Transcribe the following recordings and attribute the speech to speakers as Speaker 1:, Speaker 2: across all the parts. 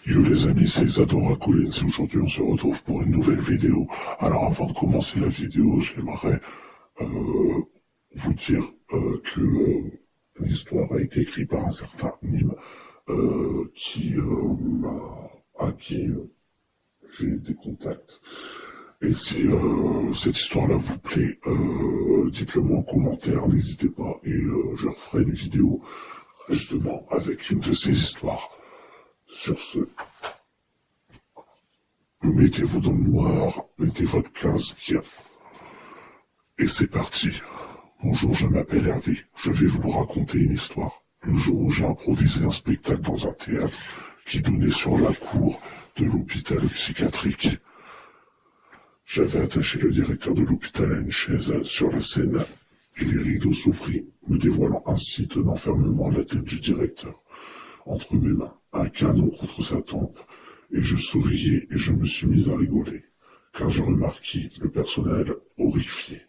Speaker 1: Yo les amis, c'est Isadora Collins et aujourd'hui on se retrouve pour une nouvelle vidéo. Alors avant de commencer la vidéo, j'aimerais vous dire que l'histoire a été écrite par un certain Nîmes à qui j'ai des contacts. Et si cette histoire-là vous plaît, dites-le moi en commentaire, n'hésitez pas et je referai une vidéo justement avec une de ces histoires. Sur ce, mettez-vous dans le noir, mettez votre casque, et c'est parti. Bonjour, je m'appelle Hervé, je vais vous raconter une histoire. Le jour où j'ai improvisé un spectacle dans un théâtre qui donnait sur la cour de l'hôpital psychiatrique. J'avais attaché le directeur de l'hôpital à une chaise sur la scène, et les rideaux s'ouvrirent, me dévoilant ainsi tenant fermement la tête du directeur. Entre mes mains, un canon contre sa tempe, et je souriais et je me suis mis à rigoler, car je remarquai le personnel horrifié.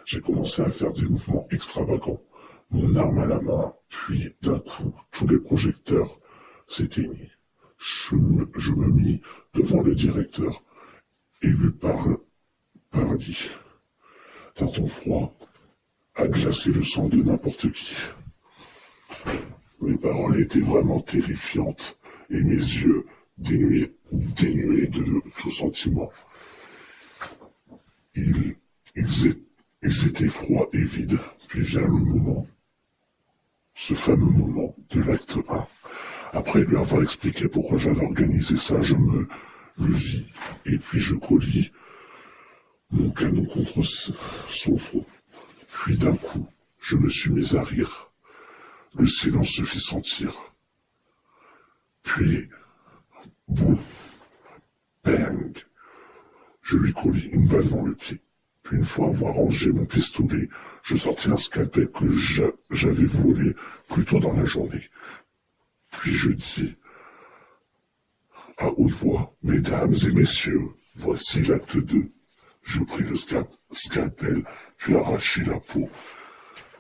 Speaker 1: J'ai commencé à faire des mouvements extravagants, mon arme à la main, puis d'un coup, tous les projecteurs s'éteignirent. Je me mis devant le directeur et lui dit, d'un ton froid, à glacer le sang de n'importe qui. Mes paroles étaient vraiment terrifiantes, et mes yeux dénués de tout sentiment. Ils étaient froids et vides, puis vient le moment, ce fameux moment de l'acte 1. Après lui avoir expliqué pourquoi j'avais organisé ça, je me levis, et puis je collis mon canon contre son front. Puis d'un coup, je me suis mis à rire. Le silence se fit sentir. Puis, boum, bang, je lui collis une balle dans le pied. Puis une fois avoir rangé mon pistolet, je sortis un scalpel que j'avais volé plus tôt dans la journée. Puis je dis à haute voix, mesdames et messieurs, voici l'acte 2. Je pris le scalpel, puis arraché la peau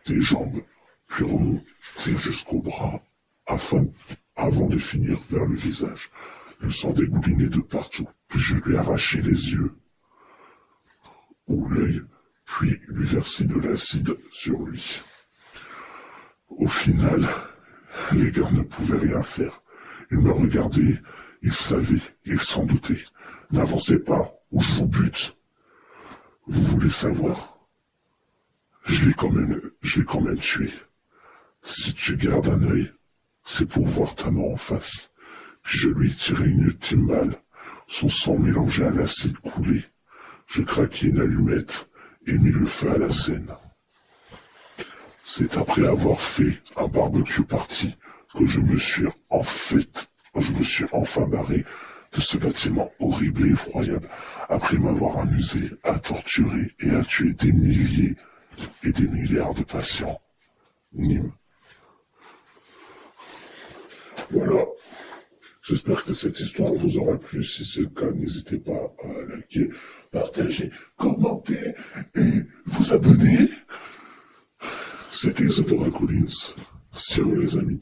Speaker 1: des jambes, puis remonté jusqu'au bras, avant de finir vers le visage. Le sang dégoulinait de partout, puis je lui arrachai les yeux ou l'œil, puis lui versai de l'acide sur lui. Au final, les gars ne pouvaient rien faire. Ils me regardaient, ils savaient, ils s'en doutaient. N'avancez pas, ou je vous bute. Vous voulez savoir? Je l'ai quand même tué. Si tu gardes un œil, c'est pour voir ta mort en face. Puis je lui tirai une ultime balle. Son sang mélangé à l'acide coulait. Je craquai une allumette et mis le feu à la scène. C'est après avoir fait un barbecue party que je me suis enfin barré de ce bâtiment horrible et effroyable, après m'avoir amusé à torturer et à tuer des milliers et des milliards de patients. Nîmes. Voilà. J'espère que cette histoire vous aura plu. Si c'est le cas, n'hésitez pas à liker, partager, commenter et vous abonner. C'était Isadora Collins. Ciao les amis.